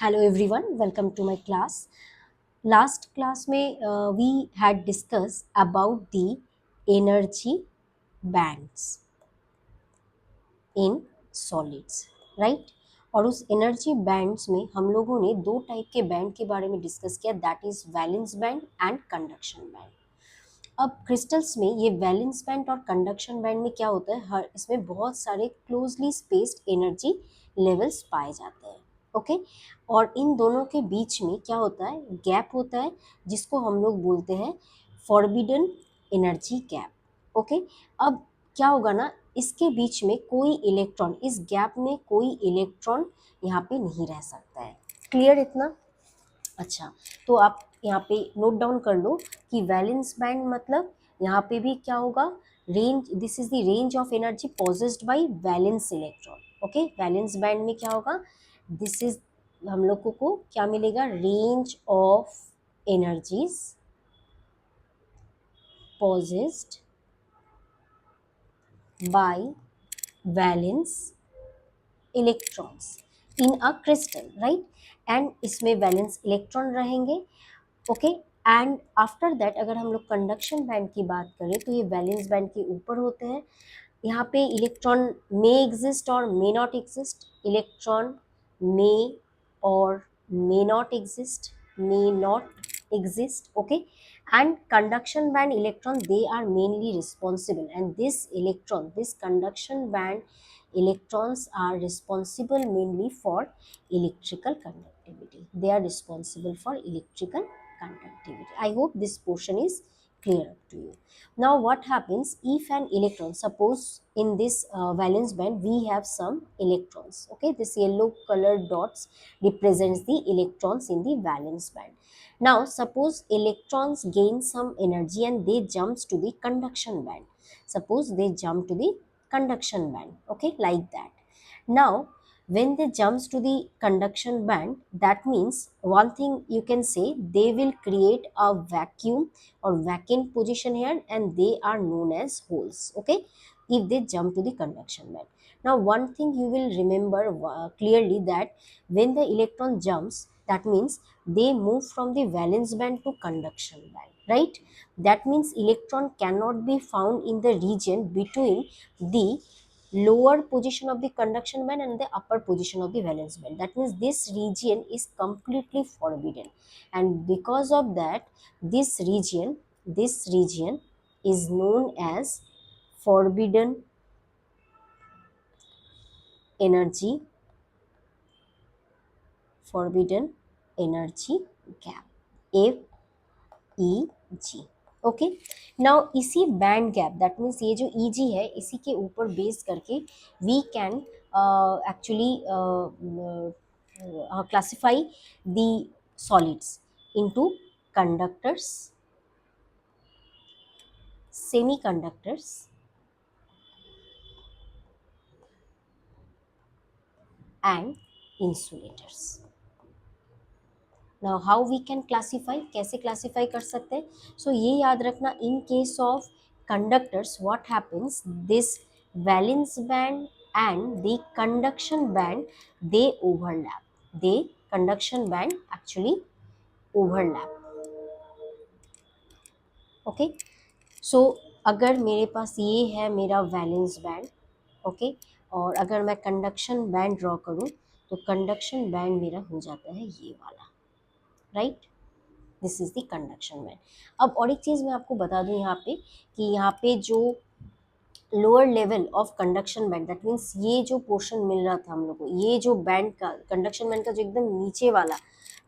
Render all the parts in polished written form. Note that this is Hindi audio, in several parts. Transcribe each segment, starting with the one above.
Hello everyone, welcome to my class. Last class में we had discussed about the energy bands in solids, right? और उस एनर्जी बैंड्स में हम लोगों ने दो टाइप के बैंड के बारे में डिस्कस किया, that is valence band and conduction band. अब क्रिस्टल्स में ये वैलेंस बैंड और कंडक्शन बैंड में क्या होता है, हर इसमें बहुत सारे क्लोजली स्पेस्ड एनर्जी लेवल्स पाए जाते हैं. ओके और इन दोनों के बीच में क्या होता है, गैप होता है जिसको हम लोग बोलते हैं फॉरबिडन एनर्जी गैप. ओके अब क्या होगा ना, इसके बीच में कोई इलेक्ट्रॉन, इस गैप में कोई इलेक्ट्रॉन यहाँ पे नहीं रह सकता है. क्लियर इतना? अच्छा, तो आप यहाँ पे नोट डाउन कर लो कि वैलेंस बैंड मतलब यहाँ पे भी क्या होगा, range, this is the range of energy possessed by valence electron. Okay valence band में क्या होगा, दिस इज, हम लोगों को क्या मिलेगा, range of energies possessed by valence electrons in a crystal, right. And इसमें वैलेंस इलेक्ट्रॉन रहेंगे. ओके एंड आफ्टर दैट अगर हम लोग कंडक्शन बैंड की बात करें तो ये वैलेंस बैंड के ऊपर होते हैं. यहाँ पे इलेक्ट्रॉन मे एग्जिस्ट और मे नॉट एग्जिस्ट, इलेक्ट्रॉन मे और may not exist, may not exist. Okay and conduction band electron, they are mainly responsible, and this conduction band electrons are responsible mainly for electrical conductivity. They are responsible for electrical conductivity. I hope this portion is clear up to you. Now what happens if an electron, suppose in this valence band we have some electrons. Okay, this yellow colored dots represents the electrons in the valence band. Now suppose electrons gain some energy and they jumps to the conduction band. Suppose they jump to the conduction band, okay, like that. Now when they jumps to the conduction band, that means one thing you can say, they will create a vacuum or vacant position here, and they are known as holes. Okay, if they jump to the conduction band. Now one thing you will remember clearly, that when the electron jumps, that means they move from the valence band to conduction band, right. That means electron cannot be found in the region between the lower position of the conduction band and the upper position of the valence band. That means this region is completely forbidden, and because of that this region is known as forbidden energy forbidden energy gap, FEG. Okay now इसी बैंड गैप, दैट मीन्स ये जो EG है, इसी के ऊपर बेस करके we can actually classify the solids into conductors, semiconductors, and insulators. Now how we can classify, कैसे classify कर सकते हैं? So ये याद रखना, in case of conductors what happens, this valence band and the conduction band, they overlap, they conduction band actually overlap. Okay so अगर मेरे पास ये है मेरा वैलेंस बैंड, ओके और अगर मैं कंडक्शन बैंड ड्रॉ करूँ तो कंडक्शन बैंड मेरा हो जाता है ये वाला, right. This is the conduction band. अब और एक चीज़ मैं आपको बता दूं यहाँ पे, कि यहाँ पे जो lower level of conduction band, that means ये जो पोर्शन मिल रहा था हम लोग को, ये जो बैंड का, कंडक्शन बैंड का जो एकदम नीचे वाला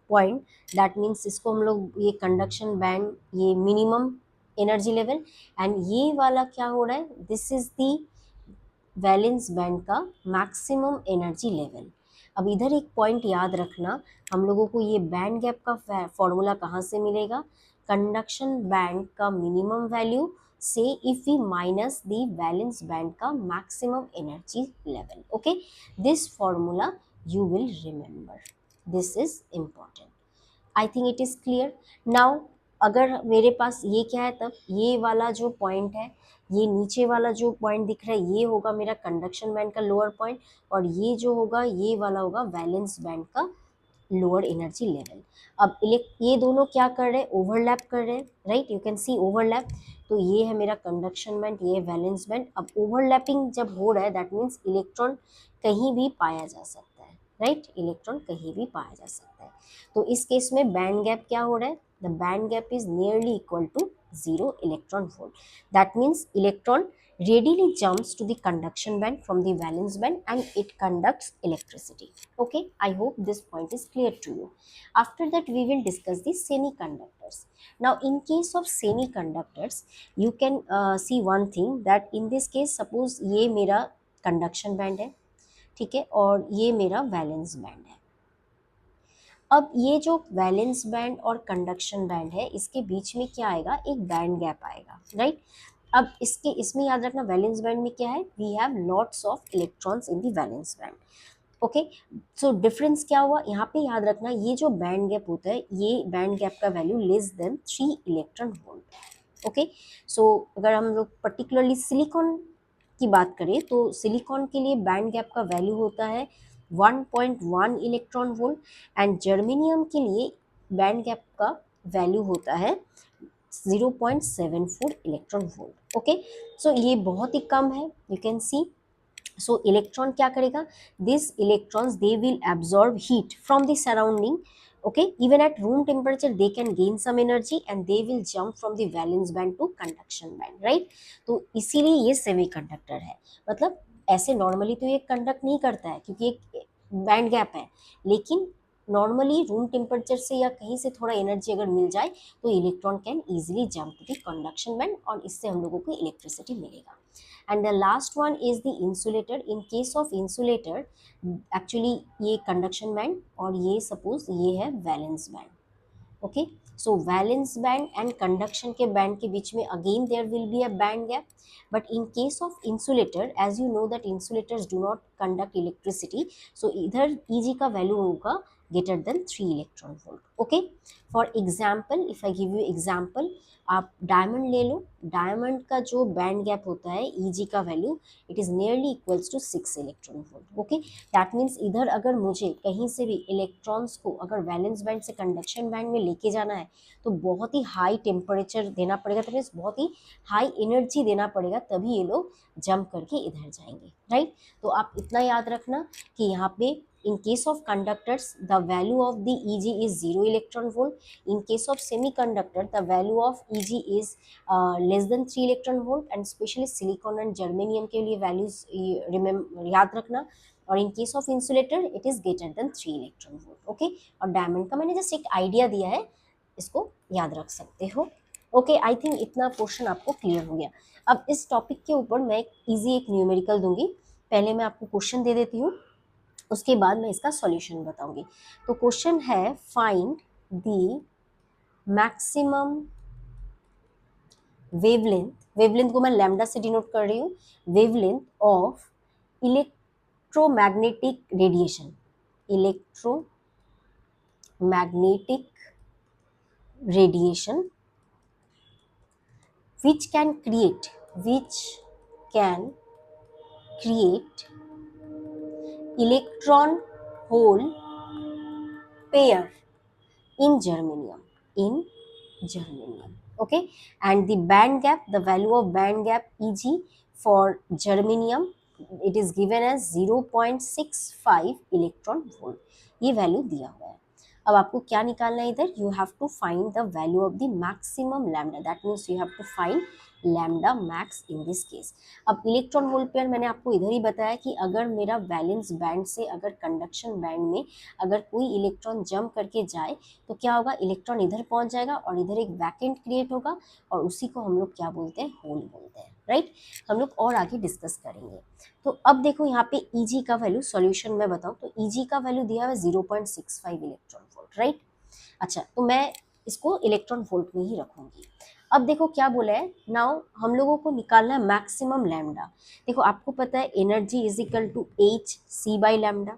पॉइंट, दैट मीन्स इसको हम लोग, ये कंडक्शन बैंड, ये मिनिमम एनर्जी लेवल, एंड ये वाला क्या हो रहा है, this is the valence band का मैक्सिमम एनर्जी लेवल. अब इधर एक पॉइंट याद रखना, हम लोगों को ये बैंड गैप का फॉर्मूला कहाँ से मिलेगा, कंडक्शन बैंड का मिनिमम वैल्यू से if we minus the valence band का maximum energy level. Okay this formula you will remember, this is important. I think it is clear. Now अगर मेरे पास ये क्या है, तब ये वाला जो पॉइंट है, ये नीचे वाला जो पॉइंट दिख रहा है, ये होगा मेरा कंडक्शन बैंड का लोअर पॉइंट, और ये जो होगा, ये वाला होगा वैलेंस बैंड का लोअर एनर्जी लेवल। अब ये दोनों क्या कर रहे हैं, ओवरलैप कर रहे हैं, right, you can see overlap. तो ये है मेरा कंडक्शन बैंड, ये वैलेंस बैंड। अब ओवरलैपिंग जब हो रहा है दैट मीन्स इलेक्ट्रॉन कहीं भी पाया जा सकता है, राइट, इलेक्ट्रॉन कहीं भी पाया जा सकता है। तो इस केस में बैंड गैप क्या हो रहा है, the band gap is nearly equal to 0 electron volt। That means electron readily jumps to the conduction band from the valence band and it conducts electricity. Okay, I hope this point is clear to you. After that we will discuss the semiconductors. Now in case of semiconductors you can see one thing, that in this case suppose ये मेरा conduction band है, ठीक है, और ये मेरा वैलेंस बैंड है। अब ये जो वैलेंस बैंड और कंडक्शन बैंड है इसके बीच में क्या आएगा, एक बैंड गैप आएगा, राइट। अब इसमें याद रखना वैलेंस बैंड में क्या है, we have lots of electrons in the valence band. Okay, so difference क्या हुआ यहाँ पे, याद रखना ये जो बैंड गैप होता है ये बैंड गैप का value less than 3 electron volt. Okay, so अगर हम लोग पर्टिकुलरली सिलिकॉन की बात करें तो सिलिकॉन के लिए बैंड गैप का वैल्यू होता है 1.1 इलेक्ट्रॉन वोल्ट एंड जर्मेनियम के लिए बैंड गैप का वैल्यू होता है 0.74 इलेक्ट्रॉन वोल्ट। ओके, सो ये बहुत ही कम है, you can see. So electron क्या करेगा, this electrons they will absorb heat from the surrounding. okay, even at room temperature they can gain some energy and they will jump from the valence band to conduction band, right। तो इसीलिए ये सेमीकंडक्टर है। मतलब ऐसे नॉर्मली तो ये कंडक्ट नहीं करता है क्योंकि एक बैंड गैप है, लेकिन नॉर्मली रूम टेम्परेचर से या कहीं से थोड़ा एनर्जी अगर मिल जाए तो electron can easily jump to the conduction band और इससे हम लोगों को इलेक्ट्रिसिटी मिलेगा। And the last one is the insulator. In case of insulator actually ये कंडक्शन बैंड और ये सपोज ये है valence band. Okay, so valence band and conduction के बैंड के बीच में again there will be a band gap, but in case of insulator as you know that insulators do not conduct electricity, सो इधर ईजी का वैल्यू होगा greater than 3 electron volt। okay, for example if I give you example, आप डायमंड ले लो, डायमंड का जो बैंड गैप होता है ईजी का value it is nearly equals to 6 electron volt. Okay, that means इधर अगर मुझे कहीं से भी इलेक्ट्रॉन्स को अगर वैलेंस बैंड से कंडक्शन बैंड में लेके जाना है तो बहुत ही हाई टेम्परेचर देना पड़ेगा, तो मीन्स बहुत ही हाई एनर्जी देना पड़ेगा, तभी ये लोग जंप करके इधर जाएंगे, राइट। तो आप इतना याद रखना कि यहाँ पे in case of conductors the value of the Eg is 0 electron volt, in case of semiconductor the value of Eg is less than 3 electron volt and especially silicon and germanium के लिए values याद रखना, और in case of insulator it is greater than 3 electron volt। okay, और डायमंड का मैंने जस्ट एक आइडिया दिया है, इसको याद रख सकते हो। ओके, आई थिंक इतना क्वेश्चन आपको क्लियर हो गया। अब इस टॉपिक के ऊपर मैं एक न्यूमेरिकल दूंगी, पहले मैं आपको क्वेश्चन दे देती हूँ, उसके बाद मैं इसका सॉल्यूशन बताऊंगी। तो क्वेश्चन है find the maximum wavelength, wavelength को मैं लैम्डा से डिनोट कर रही हूँ, wavelength of electromagnetic radiation, electromagnetic radiation which can create electron hole pair in germanium, okay, and the band gap, the value of band gap Eg for germanium it is given as 0.65 electron volt, ये वैल्यू दिया हुआ है। अब आपको क्या निकालना है इधर, you have to find the value of the maximum lambda, that means you have to find lambda max in this case. अब इलेक्ट्रॉन होल पेयर मैंने आपको इधर ही बताया कि अगर मेरा वैलेंस बैंड से अगर कंडक्शन बैंड में अगर कोई इलेक्ट्रॉन जंप करके जाए तो क्या होगा, इलेक्ट्रॉन इधर पहुंच जाएगा और इधर एक वैकेंट क्रिएट होगा और उसी को हम लोग क्या बोलते हैं, होल बोलते हैं, राइट। हम लोग और आगे डिस्कस करेंगे। तो अब देखो यहाँ पे Eg का वैल्यू, सॉल्यूशन में बताऊँ तो Eg का वैल्यू दिया हुआ है 0.65 इलेक्ट्रॉन वोल्ट, राइट। अच्छा, तो मैं इसको इलेक्ट्रॉन वोल्ट में ही रखूंगी। अब देखो क्या बोला है, नाउ हम लोगों को निकालना है मैक्सिमम लैम्डा। देखो आपको पता है energy is equal to H C by lambda,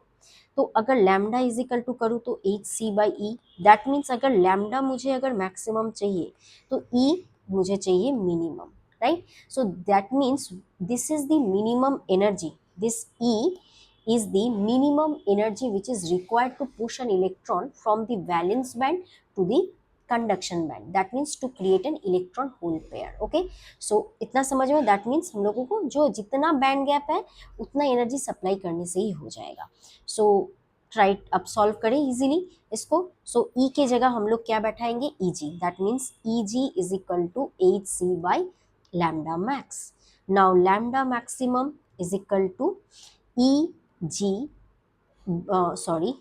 तो अगर लैम्डा इज इक्वल टू करूँ तो H C by E, that means अगर लैम्डा मुझे अगर मैक्सिमम चाहिए तो ई मुझे चाहिए minimum, right. So that means this is the minimum energy, this E is the minimum energy which is required to push an electron from the valence band to the conduction band. That means to create an electron hole pair. Okay, so इतना समझ में, that means हम लोगों को जो जितना बैंड गैप है उतना एनर्जी सप्लाई करने से ही हो जाएगा. सो ट्राई अब सॉल्व करें इजीली इसको. सो ई के जगह हम लोग क्या बैठाएंगे, E G. That means E G is equal to H C by lambda max. Now lambda maximum is equal to E G sorry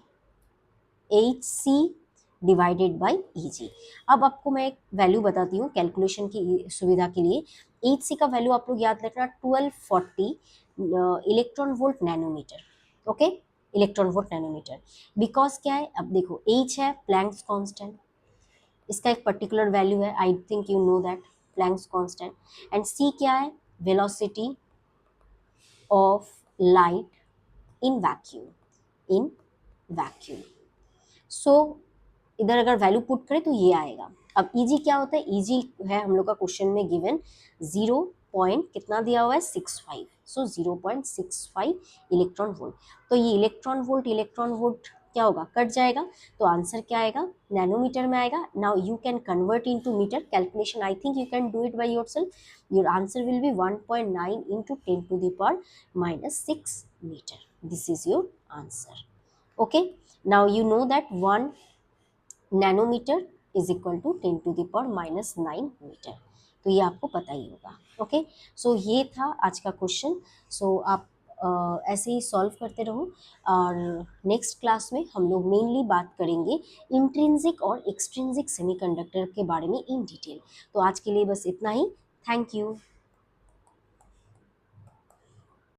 H C divided by E G. अब आपको मैं एक वैल्यू बताती हूँ कैलकुलेशन की सुविधा के लिए. एच सी का वैल्यू आप लोग याद रखना 1240 electron volt nanometre. Okay, electron volt nanometre. Because क्या है, अब देखो एच है प्लैंक्स कांस्टेंट, इसका एक पर्टिकुलर वैल्यू है, I think you know that, Planck's constant. And C क्या है, velocity of light in vacuum, in vacuum. So इधर अगर वैल्यू पुट करें तो ये आएगा. अब ईजी क्या होता है, ईजी है हम लोग का क्वेश्चन में गिवन 0 पॉइंट कितना दिया हुआ है 65. सो 0.65 इलेक्ट्रॉन वोल्ट. तो ये इलेक्ट्रॉन वोल्ट क्या होगा, कट जाएगा. तो आंसर क्या आएगा, नैनोमीटर में आएगा. Now you can convert into metre. Calculation I think you can do it by yourself. Your answer will be 1.9 into 10 to the power minus 6 meter. This is your answer. Okay, now you know that 1 nanometre is equal to 10 to the power minus 9 metre. तो ये आपको पता ही होगा. ओके, सो ये था आज का क्वेश्चन. सो आप ऐसे ही सॉल्व करते रहो. और नेक्स्ट क्लास में हम लोग मेनली बात करेंगे इंट्रिंसिक और एक्सट्रिंसिक सेमीकंडक्टर के बारे में इन डिटेल. तो आज के लिए बस इतना ही. Thank you.